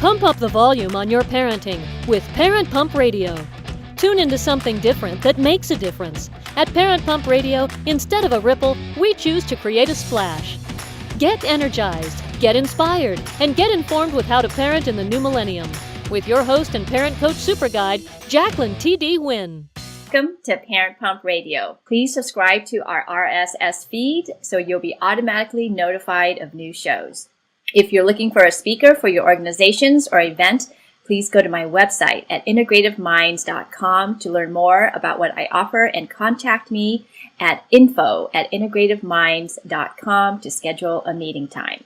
Pump up the volume on your parenting with Parent Pump Radio. Tune into something different that makes a difference. At Parent Pump Radio, instead of a ripple, we choose to create a splash. Get energized, get inspired, and get informed with how to parent in the new millennium. With your host and parent coach super guide, Jacqueline T.D. Huynh. Welcome to Parent Pump Radio. Please subscribe to our RSS feed so you'll be automatically notified of new shows. If you're looking for a speaker for your organizations or event, please go to my website at integrativeminds.com to learn more about what I offer and contact me at info@integrativeminds.com to schedule a meeting time.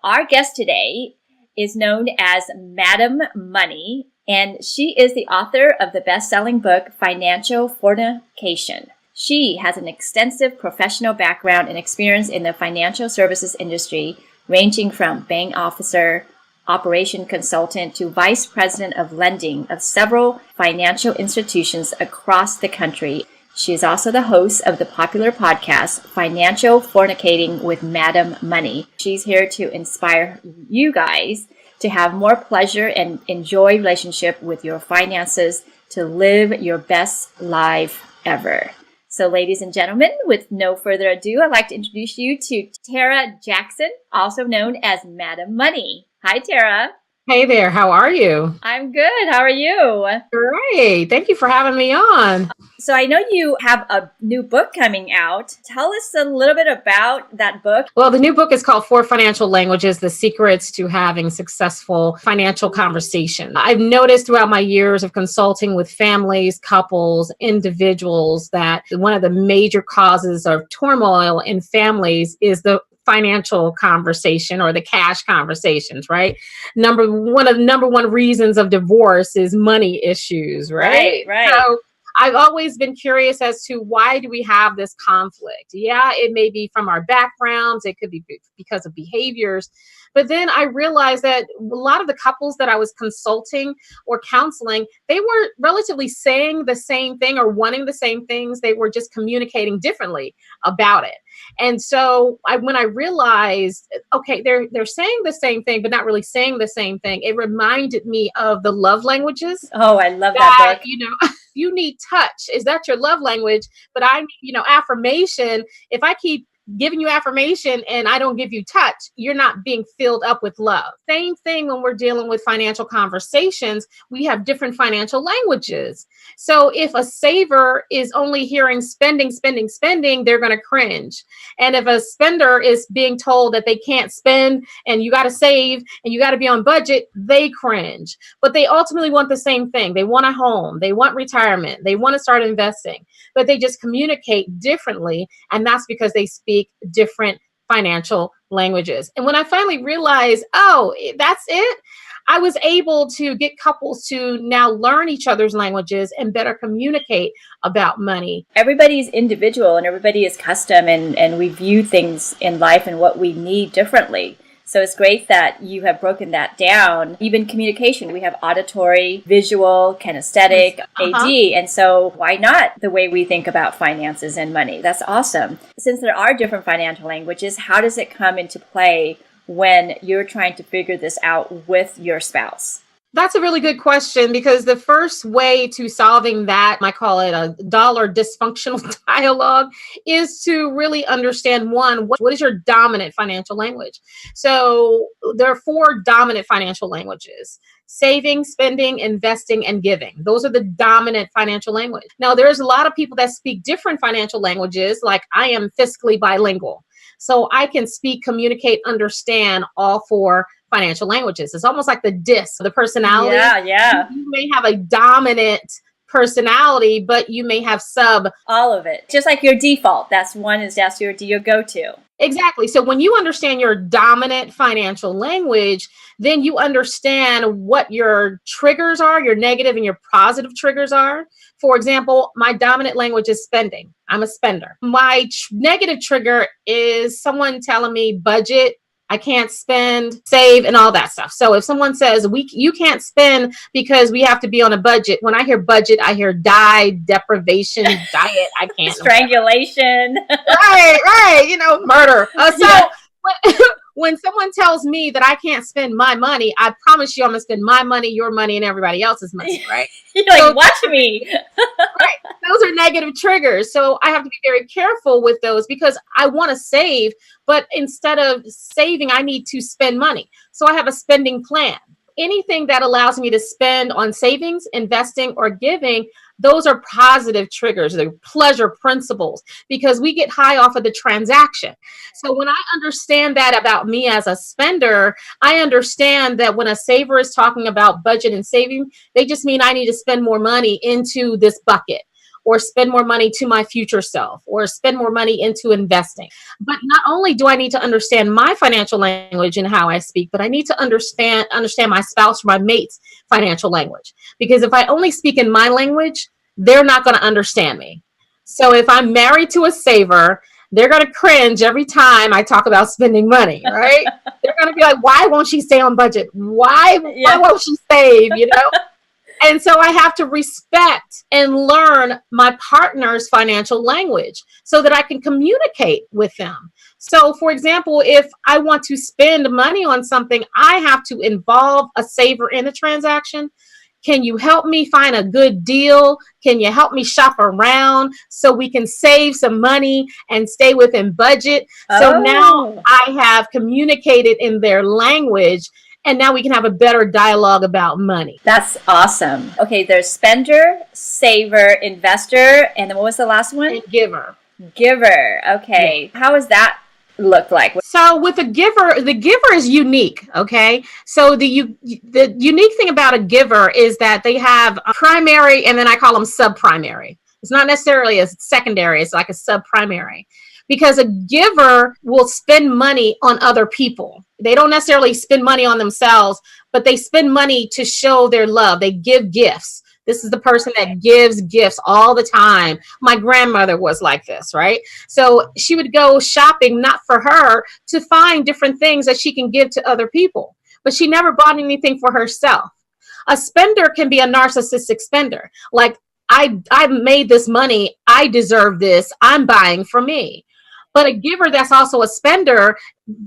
Our guest today is known as Madam Money, and she is the author of the best-selling book, Financial Fornication. She has an extensive professional background and experience in the financial services industry, ranging from bank officer, operation consultant to vice president of lending of several financial institutions across the country. She is also the host of the popular podcast, Financial Fornicating with Madam Money. She's here to inspire you guys to have more pleasure and enjoy relationship with your finances to live your best life ever. So ladies and gentlemen, with no further ado, I'd like to introduce you to Tarra Jackson, also known as Madam Money. Hi, Tarra. Hey there. How are you? I'm good. How are you? Great. Thank you for having me on. So I know you have a new book coming out. Tell us a little bit about that book. Well, the new book is called Four Financial Languages, The Secrets to Having Successful Financial Conversations. I've noticed throughout my years of consulting with families, couples, individuals, that one of the major causes of turmoil in families is the financial conversation or the cash conversations, right? Number one reasons of divorce is money issues, right? Right. So I've always been curious as to why do we have this conflict? Yeah, it may be from our backgrounds. It could be because of behaviors. But then I realized that a lot of the couples that I was consulting or counseling, they weren't relatively saying the same thing or wanting the same things. They were just communicating differently about it. And so when I realized, okay, they're saying the same thing, but not really saying the same thing, it reminded me of the love languages. Oh, I love that book. You need touch. Is that your love language? But affirmation, if I keep giving you affirmation and I don't give you touch, you're not being filled up with love. Same thing when we're dealing with financial conversations, we have different financial languages. So if a saver is only hearing spending, they're going to cringe. And if a spender is being told that they can't spend and you got to save and you got to be on budget, they cringe. But they ultimately want the same thing. They want a home, they want retirement, they want to start investing, but they just communicate differently. And that's because they speak different financial languages. And when I finally realized, oh, that's it, I was able to get couples to now learn each other's languages and better communicate about money. Everybody is individual and everybody is custom, and we view things in life and what we need differently. So it's great that you have broken that down. Even communication, we have auditory, visual, kinesthetic, AD. And so why not the way we think about finances and money? That's awesome. Since there are different financial languages, how does it come into play when you're trying to figure this out with your spouse? That's a really good question, because the first way to solving that, I call it a dollar dysfunctional dialogue, is to really understand, one, what is your dominant financial language? So there are four dominant financial languages: saving, spending, investing, and giving. Those are the dominant financial language. Now, there's a lot of people that speak different financial languages, like I am fiscally bilingual. So I can speak, communicate, understand all four financial languages. It's almost like the disc, the personality. Yeah. You may have a dominant personality, but you may have all of it. Just like your default. That's your go-to. Exactly. So when you understand your dominant financial language, then you understand what your triggers are, your negative and your positive triggers are. For example, my dominant language is spending. I'm a spender. My negative trigger is someone telling me budget, I can't spend, save, and all that stuff. So if someone says you can't spend because we have to be on a budget, when I hear budget, I hear deprivation, diet. I can't. Strangulation. Right. Murder. when someone tells me that I can't spend my money, I promise you I'm going to spend my money, your money, and everybody else's money, right? You're like, So- watch me. Right. Those are negative triggers. So I have to be very careful with those because I want to save, but instead of saving, I need to spend money. So I have a spending plan. Anything that allows me to spend on savings, investing, or giving, those are positive triggers. They're pleasure principles because we get high off of the transaction. So when I understand that about me as a spender, I understand that when a saver is talking about budget and saving, they just mean I need to spend more money into this bucket, or spend more money to my future self, or spend more money into investing. But not only do I need to understand my financial language and how I speak, but I need to understand my spouse or my mate's financial language. Because if I only speak in my language, they're not going to understand me. So if I'm married to a saver, they're going to cringe every time I talk about spending money, right? They're going to be like, why won't she stay on budget? Why won't she save, you know? And so I have to respect and learn my partner's financial language so that I can communicate with them. So, for example, if I want to spend money on something, I have to involve a saver in a transaction. Can you help me find a good deal? Can you help me shop around so we can save some money and stay within budget? So now I have communicated in their language. And now we can have a better dialogue about money. That's awesome. Okay, there's spender, saver, investor, and then what was the last one? And giver. Giver. Okay. Yeah. How does that look like? So with a giver, the giver is unique. Okay. So the unique thing about a giver is that they have a primary, and then I call them sub-primary. It's not necessarily a secondary. It's like a sub-primary. Because a giver will spend money on other people. They don't necessarily spend money on themselves, but they spend money to show their love. They give gifts. This is the person that gives gifts all the time. My grandmother was like this, right? So she would go shopping, not for her, to find different things that she can give to other people. But she never bought anything for herself. A spender can be a narcissistic spender. Like, I made this money. I deserve this. I'm buying for me. But a giver that's also a spender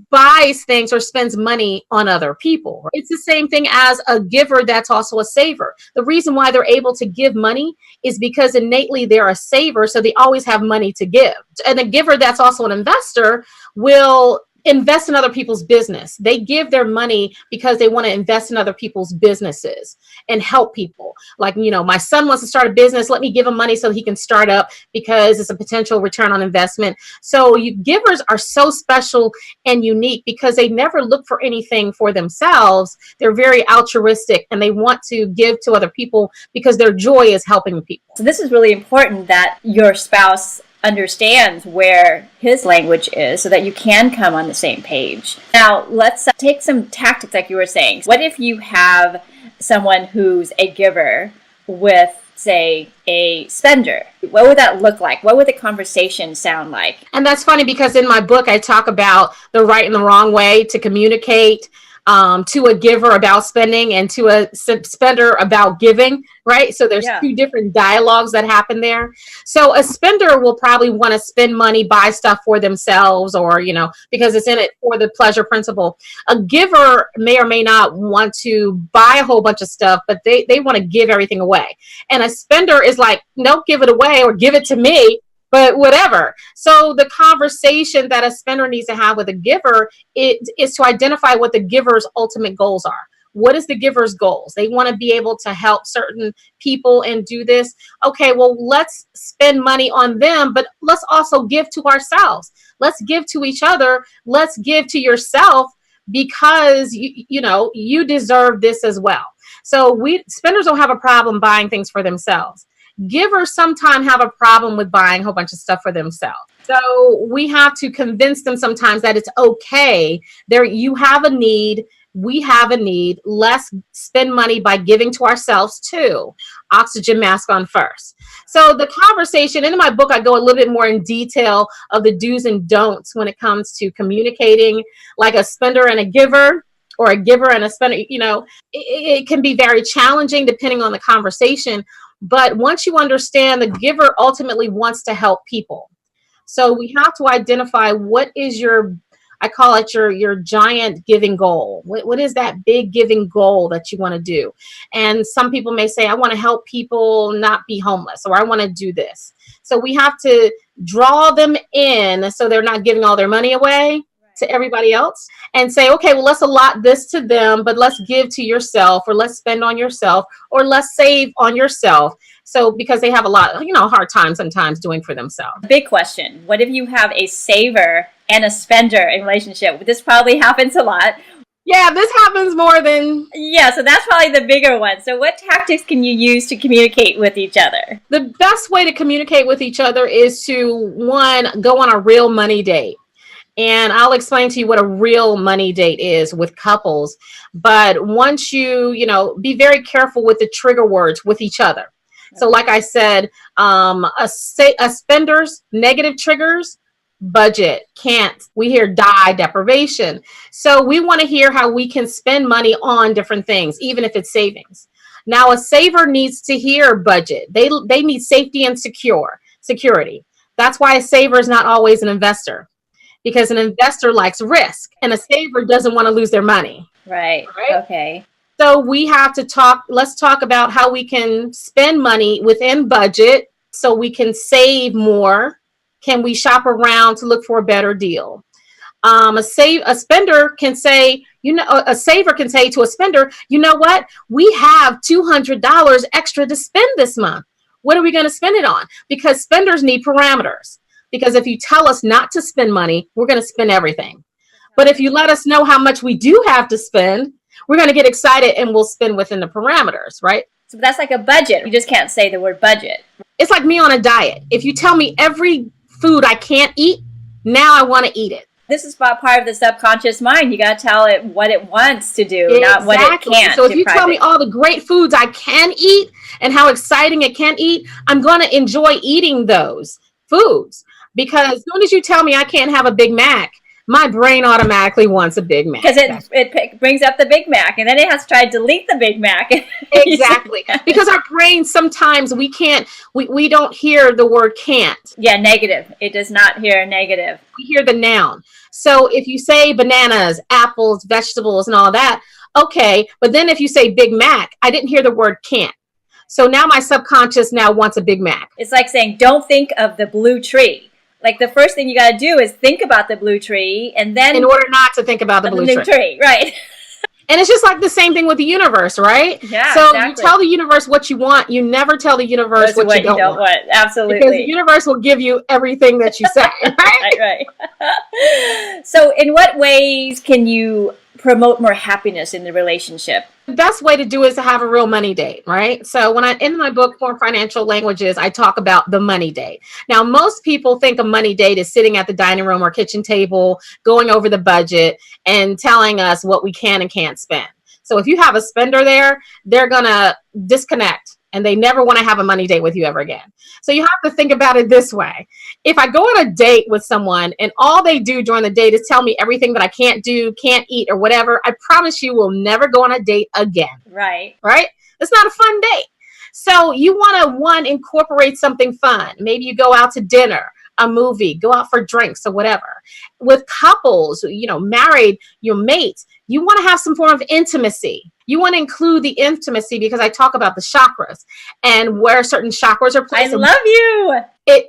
buys things or spends money on other people. It's the same thing as a giver that's also a saver. The reason why they're able to give money is because innately they're a saver, so they always have money to give. And a giver that's also an investor will invest in other people's business. They give their money because they want to invest in other people's businesses and help people. Like, you know, my son wants to start a business. Let me give him money so he can start up because it's a potential return on investment. So givers are so special and unique because they never look for anything for themselves. They're very altruistic and they want to give to other people because their joy is helping people. So this is really important that your spouse understands where his language is so that you can come on the same page. Now, let's take some tactics like you were saying. What if you have someone who's a giver with, say, a spender? What would that look like? What would the conversation sound like? And that's funny because in my book, I talk about the right and the wrong way to communicate to a giver about spending and to a spender about giving, right? So there's two different dialogues that happen there. So a spender will probably want to spend money, buy stuff for themselves, or, you know, because it's in it for the pleasure principle. A giver may or may not want to buy a whole bunch of stuff, but they want to give everything away. And a spender is like, no, give it away or give it to me. But whatever. So the conversation that a spender needs to have with a giver is to identify what the giver's ultimate goals are. What is the giver's goals? They want to be able to help certain people and do this. Okay, well, let's spend money on them, but let's also give to ourselves. Let's give to each other. Let's give to yourself because, you know, you deserve this as well. So spenders don't have a problem buying things for themselves. Givers sometimes have a problem with buying a whole bunch of stuff for themselves. So we have to convince them sometimes that it's okay. You have a need. We have a need. Let's spend money by giving to ourselves too. Oxygen mask on first. So the conversation, and in my book, I go a little bit more in detail of the do's and don'ts when it comes to communicating like a spender and a giver, or a giver and a spender. You know, it can be very challenging depending on the conversation. But once you understand, the giver ultimately wants to help people. So we have to identify what is your I call it your giant giving goal. What is that big giving goal that you want to do? And some people may say, I want to help people not be homeless, or I want to do this. So we have to draw them in so they're not giving all their money away to everybody else, and say, okay, well, let's allot this to them, but let's give to yourself, or let's spend on yourself, or let's save on yourself. So because they have a lot, hard time sometimes doing for themselves. Big question. What if you have a saver and a spender in relationship? This probably happens a lot. Yeah, this happens more than... Yeah, so that's probably the bigger one. So what tactics can you use to communicate with each other? The best way to communicate with each other is to, one, go on a real money date. And I'll explain to you what a real money date is with couples. But once you be very careful with the trigger words with each other. So like I said, a spender's negative triggers: budget, can't. We hear die, deprivation. So we want to hear how we can spend money on different things, even if it's savings. Now, a saver needs to hear budget. They need safety and security. That's why a saver is not always an investor, because an investor likes risk and a saver doesn't want to lose their money. Right. Okay. So we have to let's talk about how we can spend money within budget so we can save more. Can we shop around to look for a better deal? A spender can say, a saver can say to a spender, you know what? We have $200 extra to spend this month. What are we going to spend it on? Because spenders need parameters. Because if you tell us not to spend money, we're going to spend everything. But if you let us know how much we do have to spend, we're going to get excited and we'll spend within the parameters, right? So that's like a budget. You just can't say the word budget. It's like me on a diet. If you tell me every food I can't eat, now I want to eat it. This is part of the subconscious mind. You got to tell it what it wants to do, not what it can't. So if you tell me all the great foods I can eat and how exciting it can eat, I'm going to enjoy eating those foods. Because as soon as you tell me I can't have a Big Mac, my brain automatically wants a Big Mac. Because it brings up the Big Mac, and then it has to try to delete the Big Mac. Exactly. Because our brain, sometimes we don't hear the word can't. Yeah, negative. It does not hear negative. We hear the noun. So if you say bananas, apples, vegetables, and all that, okay. But then if you say Big Mac, I didn't hear the word can't. So now my subconscious now wants a Big Mac. It's like saying, don't think of the blue tree. Like the first thing you got to do is think about the blue tree, and then... In order not to think about the blue tree. Right. And it's just like the same thing with the universe, right? Yeah, so exactly. You tell the universe what you want. You never tell the universe what you don't want. Absolutely. Because the universe will give you everything that you say. Right? Right. So in what ways can you promote more happiness in the relationship? The best way to do it is to have a real money date, right? So in my book, For Financial Languages, I talk about the money date. Now, most people think a money date is sitting at the dining room or kitchen table, going over the budget and telling us what we can and can't spend. So if you have a spender there, they're going to disconnect and they never want to have a money date with you ever again. So you have to think about it this way. If I go on a date with someone and all they do during the date is tell me everything that I can't do, can't eat, or whatever, I promise you we'll never go on a date again. Right. Right? It's not a fun date. So you want to, incorporate something fun. Maybe you go out to dinner, a movie, go out for drinks or whatever. With couples, married, your mates, you want to have some form of intimacy. You want to include the intimacy because I talk about the chakras and where certain chakras are placed. I love you.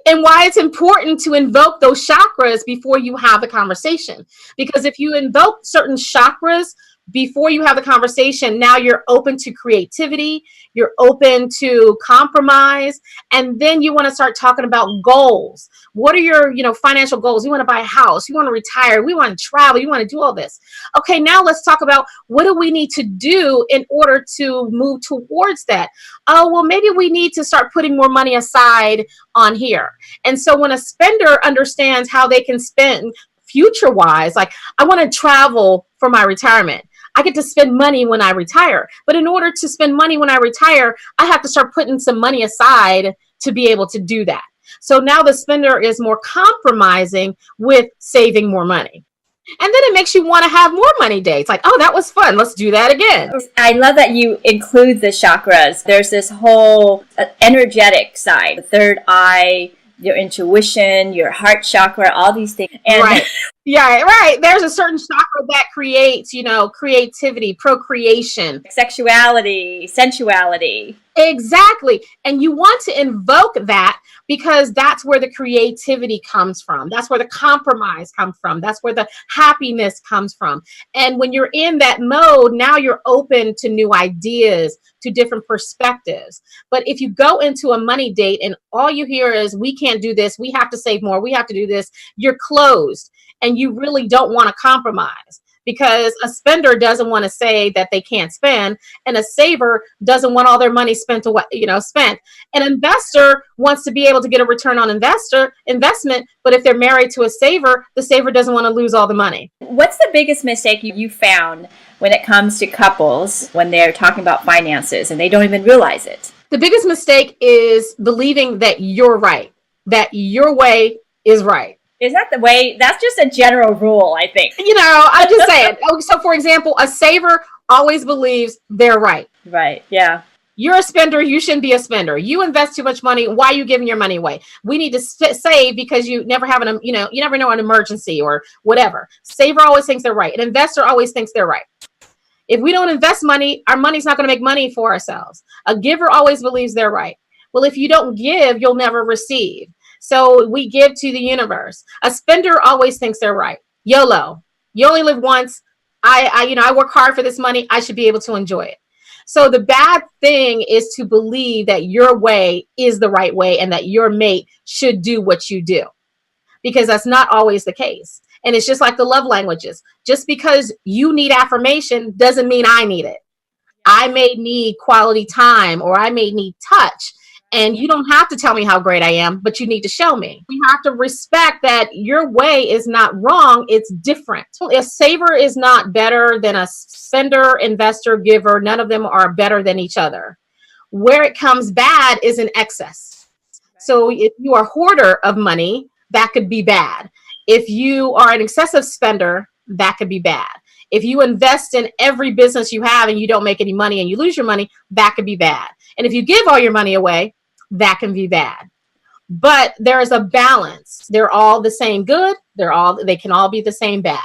And why it's important to invoke those chakras before you have the conversation. Because if you invoke certain chakras before you have the conversation, now you're open to creativity, you're open to compromise, and then you want to start talking about goals. What are your, financial goals? You want to buy a house, you want to retire, we want to travel, you want to do all this. Okay, now let's talk about what do we need to do in order to move towards that? Oh, well, maybe we need to start putting more money aside on here. And so when a spender understands how they can spend future-wise, like I want to travel for my retirement. I get to spend money when I retire. But in order to spend money when I retire, I have to start putting some money aside to be able to do that. So now the spender is more compromising with saving more money. And then it makes you want to have more money dates. Like, oh, that was fun. Let's do that again. I love that you include the chakras. There's this whole energetic side, the third eye, your intuition, your heart chakra, all these things. And right. Yeah, right. There's a certain chakra that creates, creativity, procreation. Sexuality, sensuality. Exactly. And you want to invoke that because that's where the creativity comes from. That's where the compromise comes from. That's where the happiness comes from. And when you're in that mode, now you're open to new ideas, to different perspectives. But if you go into a money date and all you hear is, we can't do this, we have to save more, we have to do this, you're closed and you really don't want to compromise. Because a spender doesn't want to say that they can't spend, and a saver doesn't want all their money spent. An investor wants to be able to get a return on investment, but if they're married to a saver, the saver doesn't want to lose all the money. What's the biggest mistake you found when it comes to couples when they're talking about finances and they don't even realize it? The biggest mistake is believing that you're right, that your way is right. Is that the way? That's just a general rule, I think. I'm just saying. So, for example, a saver always believes they're right. Right, yeah. You're a spender. You shouldn't be a spender. You invest too much money. Why are you giving your money away? We need to save because you never have you never know an emergency or whatever. Saver always thinks they're right. An investor always thinks they're right. If we don't invest money, our money's not going to make money for ourselves. A giver always believes they're right. Well, if you don't give, you'll never receive. So we give to the universe. A spender always thinks they're right. YOLO. You only live once. I work hard for this money. I should be able to enjoy it. So the bad thing is to believe that your way is the right way and that your mate should do what you do, because that's not always the case. And it's just like the love languages. Just because you need affirmation doesn't mean I need it. I may need quality time, or I may need touch. And you don't have to tell me how great I am, but you need to show me. We have to respect that your way is not wrong. It's different. A saver is not better than a spender, investor, giver. None of them are better than each other. Where it comes bad is in excess. So if you are a hoarder of money, that could be bad. If you are an excessive spender, that could be bad. If you invest in every business you have and you don't make any money and you lose your money, that could be bad. And if you give all your money away, that can be bad. But there is a balance. They're all the same good. They can all be the same bad.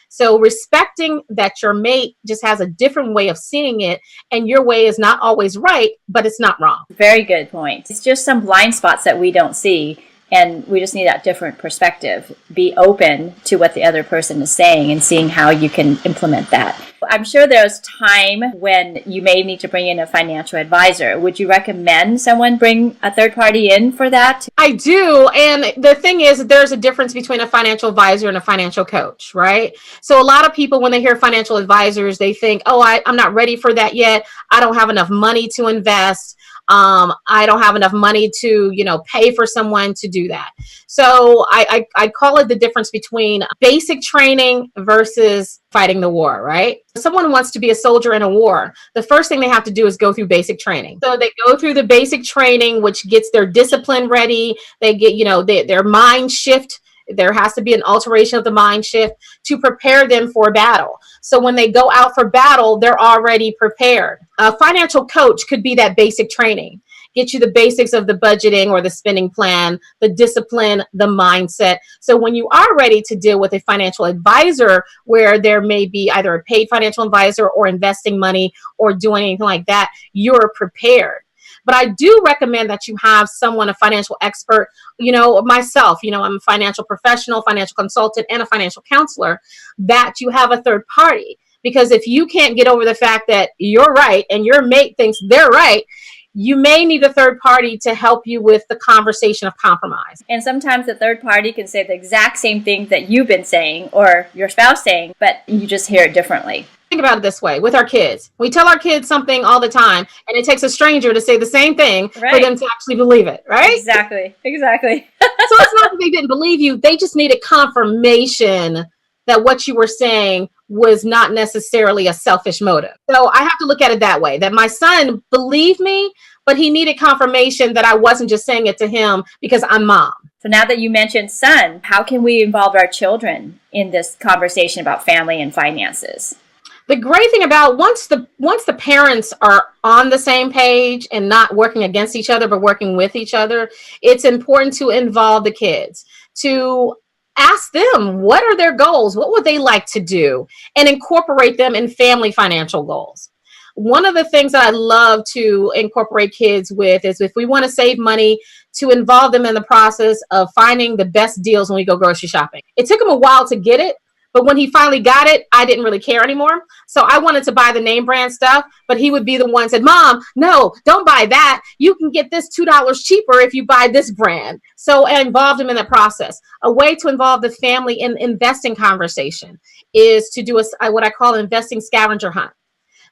So respecting that your mate just has a different way of seeing it, and your way is not always right, but it's not wrong. Very good point. It's just some blind spots that we don't see, and we just need that different perspective. Be open to what the other person is saying and seeing how you can implement that. I'm sure there's time when you may need to bring in a financial advisor. Would you recommend someone bring a third party in for that? I do. And the thing is, there's a difference between a financial advisor and a financial coach, right? So a lot of people, when they hear financial advisors, they think, I'm not ready for that yet. I don't have enough money to invest. I don't have enough money to, pay for someone to do that. So I call it the difference between basic training versus fighting the war, right? If someone wants to be a soldier in a war, the first thing they have to do is go through basic training. So they go through the basic training, which gets their discipline ready. They get, their mind shift. There has to be an alteration of the mind shift to prepare them for battle. So when they go out for battle, they're already prepared. A financial coach could be that basic training. Get you the basics of the budgeting or the spending plan, the discipline, the mindset. So when you are ready to deal with a financial advisor, where there may be either a paid financial advisor or investing money or doing anything like that, you're prepared. But I do recommend that you have someone, a financial expert, myself, I'm a financial professional, financial consultant, and a financial counselor, that you have a third party. Because if you can't get over the fact that you're right and your mate thinks they're right, you may need a third party to help you with the conversation of compromise. And sometimes the third party can say the exact same thing that you've been saying or your spouse saying, but you just hear it differently. Think about it this way with our kids. We tell our kids something all the time, and it takes a stranger to say the same thing for them to actually believe it, right? Exactly. So it's not that they didn't believe you. They just needed confirmation that what you were saying was not necessarily a selfish motive. So I have to look at it that way, that my son believed me, but he needed confirmation that I wasn't just saying it to him because I'm mom. So now that you mentioned son, how can we involve our children in this conversation about family and finances? The great thing about once the parents are on the same page and not working against each other, but working with each other, it's important to involve the kids, to ask them, what are their goals? What would they like to do? And incorporate them in family financial goals. One of the things that I love to incorporate kids with is, if we want to save money, to involve them in the process of finding the best deals when we go grocery shopping. It took him a while to get it, but when he finally got it, I didn't really care anymore. So I wanted to buy the name brand stuff, but he would be the one that said, Mom, no, don't buy that. You can get this $2 cheaper if you buy this brand. So I involved him in that process. A way to involve the family in investing conversation is to do what I call an investing scavenger hunt.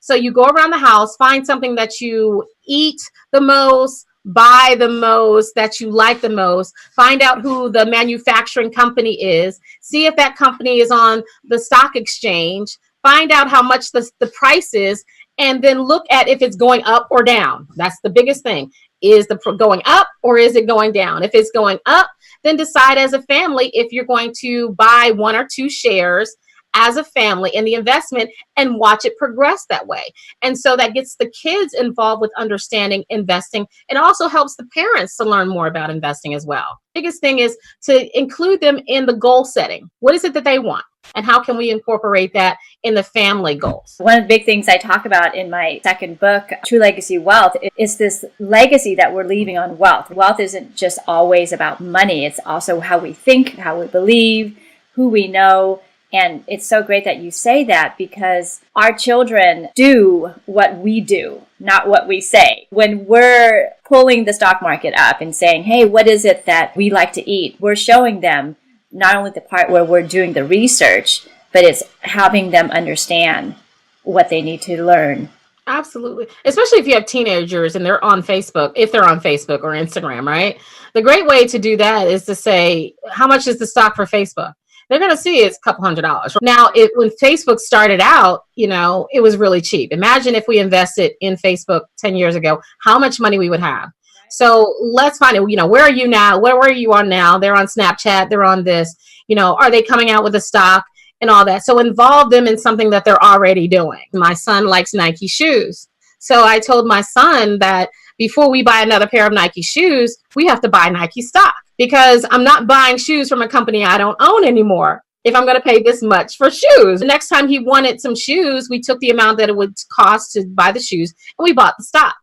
So you go around the house, find something that you eat the most, buy the most, that you like the most, find out who the manufacturing company is, see if that company is on the stock exchange, find out how much the price is, and then look at if it's going up or down. That's the biggest thing. Is the going up or is it going down? If it's going up, then decide as a family if you're going to buy 1 or 2 shares as a family in the investment and watch it progress that way. And so that gets the kids involved with understanding investing. It also helps the parents to learn more about investing as well. Biggest thing is to include them in the goal setting. What is it that they want? And how can we incorporate that in the family goals? One of the big things I talk about in my second book, True Legacy Wealth, is this legacy that we're leaving on wealth. Wealth isn't just always about money. It's also how we think, how we believe, who we know. And it's so great that you say that, because our children do what we do, not what we say. When we're pulling the stock market up and saying, hey, what is it that we like to eat? We're showing them not only the part where we're doing the research, but it's having them understand what they need to learn. Absolutely. Especially if you have teenagers and they're on Facebook, if they're on Facebook or Instagram, right? The great way to do that is to say, how much is the stock for Facebook? They're going to see it's a couple $100s. Now, when Facebook started out, it was really cheap. Imagine if we invested in Facebook 10 years ago, how much money we would have. So let's find it. Where are you now? Where are you on now? They're on Snapchat. They're on this. Are they coming out with a stock and all that? So involve them in something that they're already doing. My son likes Nike shoes. So I told my son that before we buy another pair of Nike shoes, we have to buy Nike stock, because I'm not buying shoes from a company I don't own anymore if I'm going to pay this much for shoes. The next time he wanted some shoes, we took the amount that it would cost to buy the shoes and we bought the stock.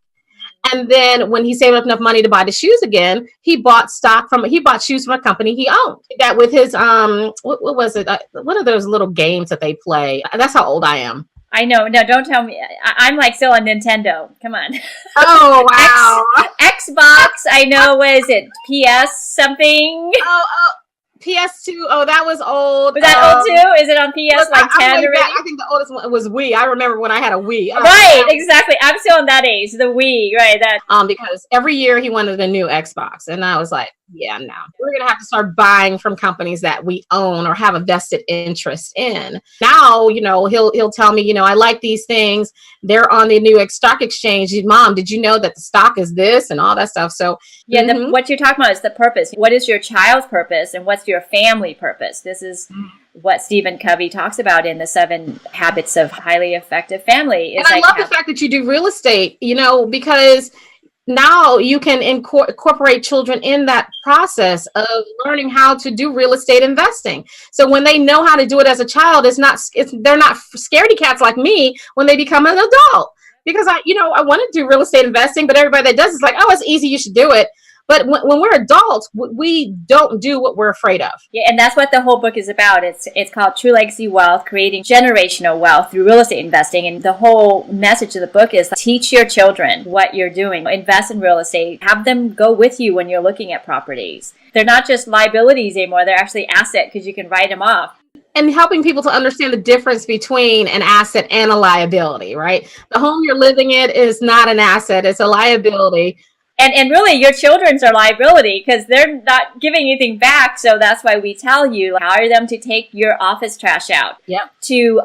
And then when he saved up enough money to buy the shoes again, he bought shoes from a company he owned. That with his, what was it? What are those little games that they play? That's how old I am. I know. No, don't tell me. I'm like still on Nintendo. Come on. Oh, wow. Xbox. I know. What is it? PS something? Oh, PS2. Oh, that was old. Was that old too? Is it on PS 10 already? I think the oldest one was Wii. I remember when I had a Wii. Right, exactly. I'm still on that age, the Wii, right? That. Because every year he wanted a new Xbox, and I was like, yeah, no. We're gonna have to start buying from companies that we own or have a vested interest in. Now, he'll tell me, I like these things. They're on the new stock exchange. Mom, did you know that the stock is this and all that stuff? So yeah, what you're talking about is the purpose. What is your child's purpose and what's your family purpose? This is what Stephen Covey talks about in the 7 Habits of Highly Effective Family. And I love the fact that you do real estate, because now you can incorporate children in that process of learning how to do real estate investing. So when they know how to do it as a child, they're not scaredy cats like me when they become an adult. Because I want to do real estate investing, but everybody that does is like, oh, it's easy, you should do it. But when we're adults, we don't do what we're afraid of. Yeah, and that's what the whole book is about. It's called True Legacy Wealth, Creating Generational Wealth Through Real Estate Investing. And the whole message of the book is teach your children what you're doing. Invest in real estate. Have them go with you when you're looking at properties. They're not just liabilities anymore. They're actually asset, because you can write them off. And helping people to understand the difference between an asset and a liability, right? The home you're living in is not an asset. It's a liability. And really, your children's are liability, because they're not giving anything back. So that's why we tell you, hire them to take your office trash out, to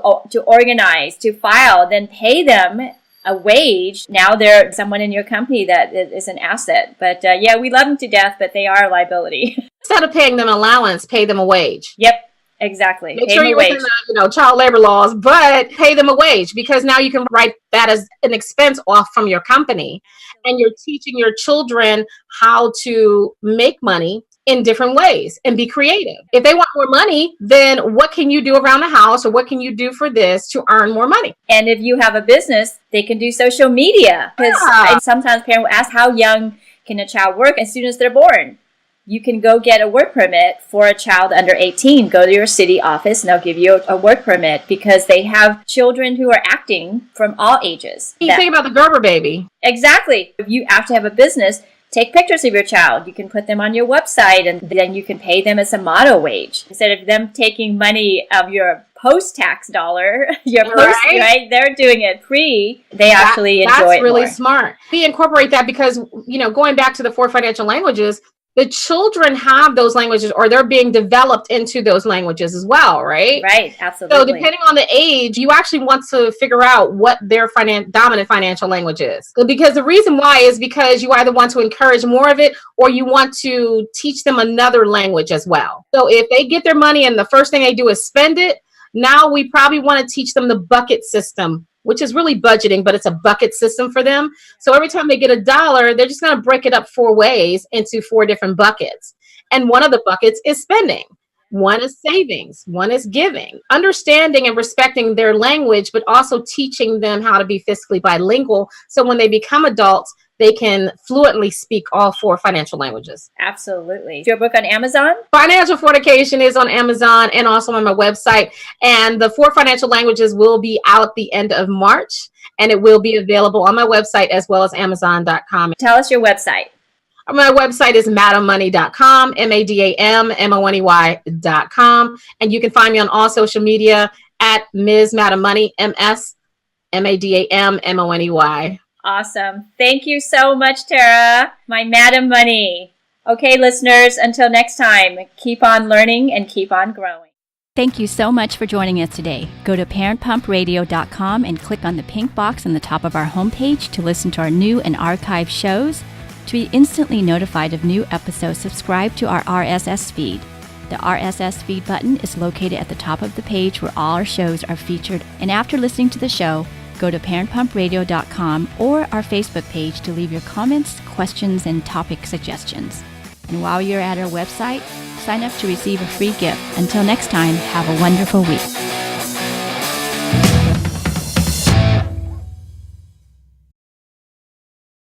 organize, to file, then pay them a wage. Now they're someone in your company that is an asset. But we love them to death, but they are a liability. Instead of paying them an allowance, pay them a wage. Yep. Exactly. Make sure you're within the child labor laws, but pay them a wage, because now you can write that as an expense off from your company, and you're teaching your children how to make money in different ways and be creative. If they want more money, then what can you do around the house, or what can you do for this to earn more money? And if you have a business, they can do social media. Because sometimes parents will ask, how young can a child work? As soon as they're born. You can go get a work permit for a child under 18. Go to your city office and they'll give you a work permit, because they have children who are acting from all ages. You think about the Gerber baby. Exactly. If you have to have a business, take pictures of your child. You can put them on your website, and then you can pay them as a model wage. Instead of them taking money of your post-tax dollar, right? They're doing it free. They actually enjoy it. That's really more. Smart. We incorporate that because, going back to the 4 financial languages, the children have those languages, or they're being developed into those languages as well, right? Right, absolutely. So depending on the age, you actually want to figure out what their dominant financial language is. Because the reason why is because you either want to encourage more of it, or you want to teach them another language as well. So if they get their money and the first thing they do is spend it, now we probably want to teach them the bucket system, which is really budgeting, but it's a bucket system for them. So every time they get $1, they're just going to break it up 4 ways into 4 different buckets. And one of the buckets is spending. One is savings. One is giving. Understanding and respecting their language, but also teaching them how to be fiscally bilingual. So when they become adults, they can fluently speak all 4 financial languages. Absolutely. Is your book on Amazon? Financial Fornication is on Amazon and also on my website. And the 4 financial languages will be out the end of March, and it will be available on my website as well as Amazon.com. Tell us your website. My website is madammoney.com, MADAMMONEY.com. And you can find me on all social media at Ms. Madam Money, MSMADAMMONEY. Awesome. Thank you so much, Tarra, my Madam Money. Okay, listeners, until next time, keep on learning and keep on growing. Thank you so much for joining us today. Go to parentpumpradio.com and click on the pink box on the top of our homepage to listen to our new and archived shows. To be instantly notified of new episodes, subscribe to our RSS feed. The RSS feed button is located at the top of the page where all our shows are featured. And after listening to the show, go to parentpumpradio.com or our Facebook page to leave your comments, questions, and topic suggestions. And while you're at our website, sign up to receive a free gift. Until next time, have a wonderful week.